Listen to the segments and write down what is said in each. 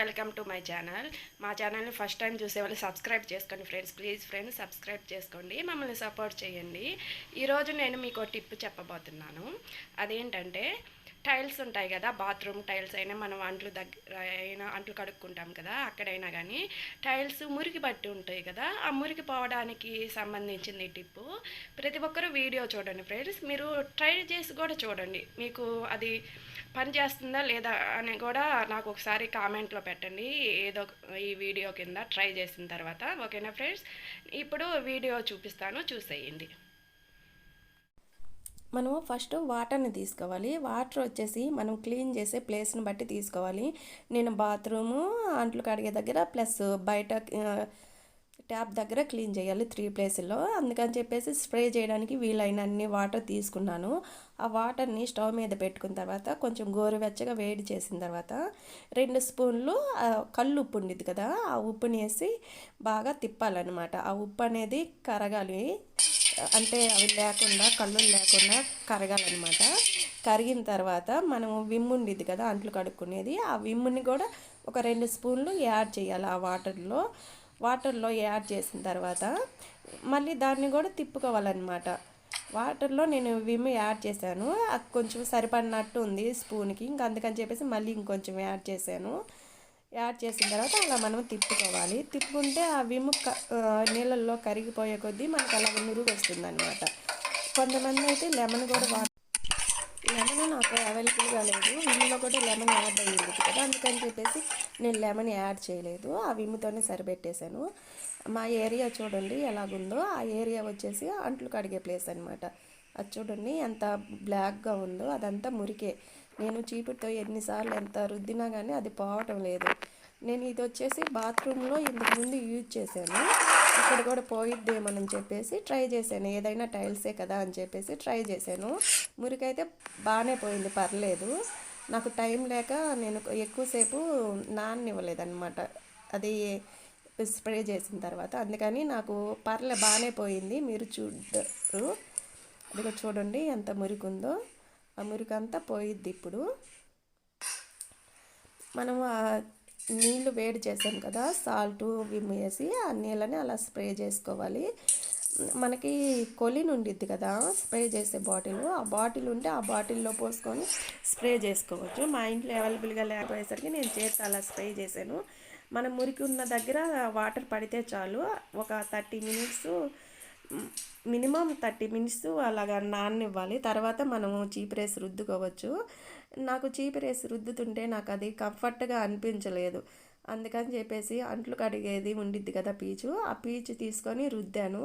Welcome to my channel. మా ఛానల్ని first time చూసే వాళ్ళు సబ్స్క్రైబ్ చేసుకోండి ఫ్రెండ్స్. ప్లీజ్ ఫ్రెండ్స్ సబ్స్క్రైబ్ చేసుకోండి, మమ్మల్ని సపోర్ట్ చేయండి. ఈరోజు నేను మీకు టిప్ చెప్పబోతున్నాను. అదేంటంటే టైల్స్ ఉంటాయి కదా, బాత్రూమ్ టైల్స్ అయినా మనం అంట్లు దగ్గర అయినా అంట్లు కడుక్కుంటాం కదా, అక్కడైనా కానీ టైల్స్ మురికి బట్టి ఉంటాయి కదా, ఆ మురికి పోవడానికి సంబంధించింది ఈ టిప్పు. ప్రతి ఒక్కరూ వీడియో చూడండి ఫ్రెండ్స్. మీరు ట్రై చేసి కూడా చూడండి, మీకు అది పని చేస్తుందా లేదా అని కూడా నాకు ఒకసారి కామెంట్లో పెట్టండి, ఏదో ఈ వీడియో కింద ట్రై చేసిన తర్వాత. ఓకేనా ఫ్రెండ్స్, ఇప్పుడు వీడియో చూపిస్తాను, చూసేయండి. మనము ఫస్ట్ వాటర్ని తీసుకోవాలి. వాటర్ వచ్చేసి మనం క్లీన్ చేసే ప్లేస్ని బట్టి తీసుకోవాలి. నేను బాత్రూము, అంట్లు కడిగే దగ్గర ప్లస్ బయట ట్యాప్ దగ్గర క్లీన్ చేయాలి 3 ప్లేసుల్లో. అందుకని చెప్పేసి స్ప్రే చేయడానికి వీలైన అన్ని వాటర్ తీసుకున్నాను. ఆ వాటర్ని స్టవ్ మీద పెట్టుకున్న తర్వాత కొంచెం గోరువెచ్చగా వేడి చేసిన తర్వాత 2 స్పూన్లు కళ్ళు ఉప్పు ఉండిద్ది కదా, ఆ ఉప్పుని వేసి బాగా తిప్పాలన్నమాట. ఆ ఉప్పు అనేది కరగాలి, అంటే అవి లేకుండా కళ్ళు లేకుండా కరగాలన్నమాట. కరిగిన తర్వాత మనం విమ్ ఉండిద్ది కదా అంట్లు కడుక్కునేది, ఆ విమ్ని కూడా ఒక 2 స్పూన్లు యాడ్ చేయాలి ఆ వాటర్లో యాడ్ చేసిన తర్వాత మళ్ళీ దాన్ని కూడా తిప్పుకోవాలన్నమాట. వాటర్లో నేను విమ్ యాడ్ చేశాను, అది కొంచెం సరిపడినట్టు ఉంది స్పూన్కి, ఇంక అందుకని చెప్పేసి మళ్ళీ ఇంకొంచెం యాడ్ చేశాను. యాడ్ చేసిన తర్వాత అలా మనం తిప్పుకోవాలి. తిప్పుకుంటే ఆ విమ్ నీళ్ళల్లో కరిగిపోయే కొద్దీ మనకు అలా నురుగు వస్తుంది అనమాట. కొంతమంది అయితే లెమన్ కూడా లెమన్ నాకు అవైలబుల్గా లేదు, విమ్లో కూడా లెమన్ యాడ్ అయ్యింది కదా, అందుకని చెప్పేసి నేను లెమన్ యాడ్ చేయలేదు, ఆ విమ్తోనే సరిపెట్టేశాను. మా ఏరియా చూడండి ఎలాగుందో, ఆ ఏరియా వచ్చేసి అంట్లు కడిగే ప్లేస్ అనమాట. అది చూడండి ఎంత బ్లాక్గా ఉందో, అదంతా మురికే. నేను చీపురుతో ఎన్నిసార్లు ఎంత రుద్దినా కానీ అది పోవటం లేదు. నేను ఇది వచ్చేసి బాత్రూంలో ఇంతకుముందు యూజ్ చేశాను, ఇక్కడ కూడా పోయిద్దేమని చెప్పేసి ట్రై చేశాను. ఏదైనా టైల్సే కదా అని చెప్పేసి ట్రై చేశాను. మురికైతే బాగానే పోయింది, పర్లేదు. నాకు టైం లేక నేను ఎక్కువసేపు నాననివ్వలేదన్నమాట అది స్ప్రే చేసిన తర్వాత, అందుకని నాకు బాగానే పోయింది. మీరు చూడరు, అదిగో చూడండి ఎంత మురికి ఉందో, ఆ మురికంతా పోయిద్ది. ఇప్పుడు మనం నీళ్లు వేడి చేసాం కదా, సాల్ట్ విమ్ వేసి ఆ నీళ్ళని అలా స్ప్రే చేసుకోవాలి. మనకి కొలిన్ ఉండిద్ది కదా స్ప్రే చేసే బాటిల్, ఆ బాటిల్ ఉంటే ఆ బాటిల్లో పోసుకొని స్ప్రే చేసుకోవచ్చు. మా ఇంట్లో అవైలబుల్గా లేకపోయేసరికి నేను చేసి అలా స్ప్రే చేశాను. మనం మురికి ఉన్న దగ్గర వాటర్ పడితే చాలు, ఒక 30 మినిట్స్ మినిమం 30 మినిట్స్ అలాగా నాననివ్వాలి. తర్వాత మనము చీపురేసి రుద్దుకోవచ్చు. నాకు చీపురేసి రుద్దుతుంటే నాకు అది కంఫర్ట్గా అనిపించలేదు, అందుకని చెప్పేసి అంట్లు కడిగేది ఉండిద్ది కదా పీచు, ఆ పీచు తీసుకొని రుద్దాను.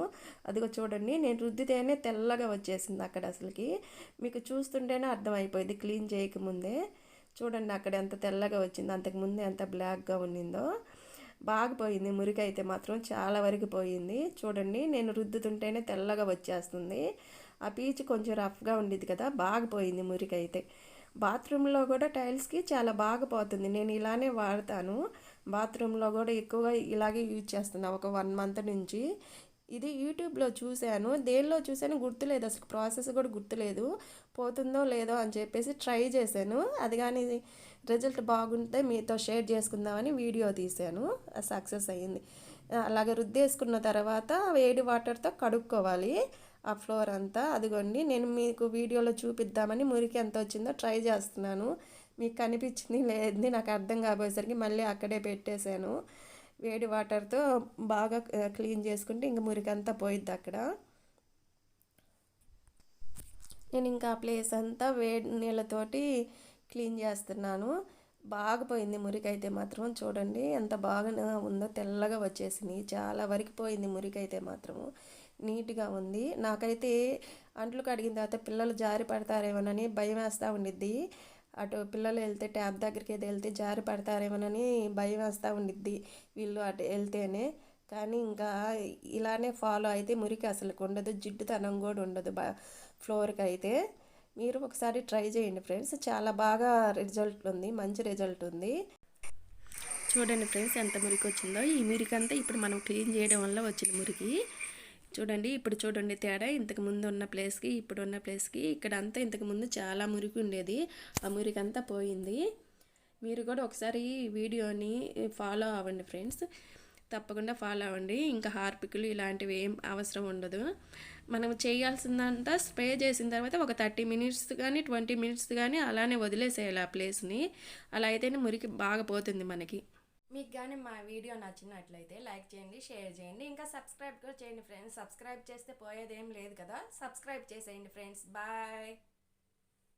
అదిగో చూడండి, నేను రుద్దితేనే తెల్లగా వచ్చేసింది అక్కడ. అసలుకి మీకు చూస్తుంటేనే అర్థమైపోయింది క్లీన్ చేయకముందే. చూడండి అక్కడ ఎంత తెల్లగా వచ్చిందో, అంతకుముందే ఎంత బ్లాక్గా ఉండిందో. బాగా పోయింది మురికి అయితే మాత్రం, చాలా వరకు పోయింది. చూడండి నేను రుద్దుతుంటేనే తెల్లగా వచ్చేస్తుంది. ఆ పీచు కొంచెం రఫ్గా ఉండేది కదా, బాగా పోయింది మురికి అయితే. బాత్రూంలో కూడా టైల్స్కి చాలా బాగా పోతుంది. నేను ఇలానే వాడతాను, బాత్రూంలో కూడా ఎక్కువగా ఇలాగే యూజ్ చేస్తున్నాను ఒక 1 మంత్ నుంచి. ఇది యూట్యూబ్లో చూశాను, దేనిలో చూశాను గుర్తులేదు, అసలు ప్రాసెస్ కూడా గుర్తులేదు. పోతుందో లేదో అని చెప్పేసి ట్రై చేశాను, అది కానీ రిజల్ట్ బాగుంటే మీతో షేర్ చేసుకుందామని వీడియో తీశాను, సక్సెస్ అయ్యింది. అలాగే రుద్దేసుకున్న తర్వాత వేడి వాటర్తో కడుక్కోవాలి ఆ ఫ్లోర్ అంతా. అదిగోండి నేను మీకు వీడియోలో చూపిద్దామని మురికి ఎంత వచ్చిందో ట్రై చేస్తున్నాను. మీకు కనిపించింది లేదు నాకు అర్థం కాబోయేసరికి మళ్ళీ అక్కడే పెట్టేశాను. వేడి వాటర్తో బాగా క్లీన్ చేసుకుంటే ఇంక మురికి అంతా పోయిద్ది అక్కడ. నేను ఇంకా ఆ ప్లేస్ అంతా వేడి నీళ్ళతోటి క్లీన్ చేస్తున్నాను. బాగా పోయింది మురికి అయితే మాత్రం. చూడండి ఎంత బాగా ఉందో, తెల్లగా వచ్చేసింది, చాలా వరకు పోయింది మురికి అయితే మాత్రము. నీట్గా ఉంది. నాకైతే అంట్లు కడిగిన తర్వాత పిల్లలు జారి పడతారేమోనని భయం వేస్తూ ఉండిద్ది. అటు పిల్లలు వెళ్తే ట్యాప్ దగ్గరికి వెళ్తే జారి పడతారేమోనని భయం వేస్తూ ఉండిద్ది వీళ్ళు అటు వెళ్తేనే. కానీ ఇంకా ఇలానే ఫాలో అయితే మురికి అసలు ఉండదు, జిడ్డుతనం కూడా ఉండదు ఫ్లోర్కి అయితే. మీరు ఒకసారి ట్రై చేయండి ఫ్రెండ్స్, చాలా బాగా రిజల్ట్ ఉంది, మంచి రిజల్ట్ ఉంది. చూడండి ఫ్రెండ్స్ ఎంత మురికి వచ్చిందో. ఈ మురికి అంతా ఇప్పుడు మనం క్లీన్ చేయడం వల్ల వచ్చిన మురికి. చూడండి ఇప్పుడు చూడండి తేడా, ఇంతకు ముందు ఉన్న ప్లేస్కి ఇప్పుడు ఉన్న ప్లేస్కి. ఇక్కడ అంతా ఇంతకుముందు చాలా మురికి ఉండేది, ఆ మురికి అంతా పోయింది. మీరు కూడా ఒకసారి ఈ వీడియోని ఫాలో అవ్వండి ఫ్రెండ్స్, తప్పకుండా ఫాలో అవ్వండి. ఇంకా హార్పికులు ఇలాంటివి ఏం అవసరం ఉండదు. మనం చేయాల్సిందంతా స్ప్రే చేసిన తర్వాత ఒక 30 మినిట్స్ కానీ 20 మినిట్స్ కానీ అలానే వదిలేసేయాలి ఆ ప్లేస్ని. అలా అయితేనే మురికి బాగా పోతుంది మనకి. మీకు కానీ మా వీడియో నచ్చినట్లయితే లైక్ చేయండి, షేర్ చేయండి, ఇంకా సబ్స్క్రైబ్ కూడా చేయండి ఫ్రెండ్స్. సబ్స్క్రైబ్ చేస్తే పోయేదేం లేదు కదా, సబ్స్క్రైబ్ చేసేయండి ఫ్రెండ్స్. బాయ్.